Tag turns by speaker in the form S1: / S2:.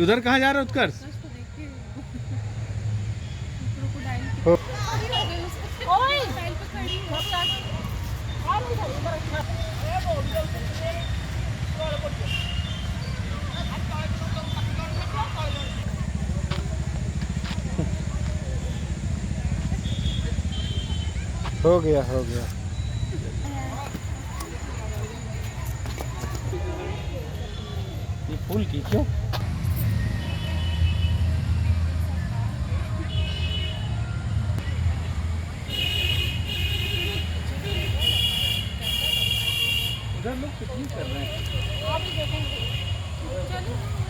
S1: उधर कहाँ जा रहा है उत्कर्ष?
S2: हो गया हो गया। ये फूल की क्यों?
S1: उधर लोग पिकनिक कर रहे हैं।
S3: आप भी देखेंगे। चलो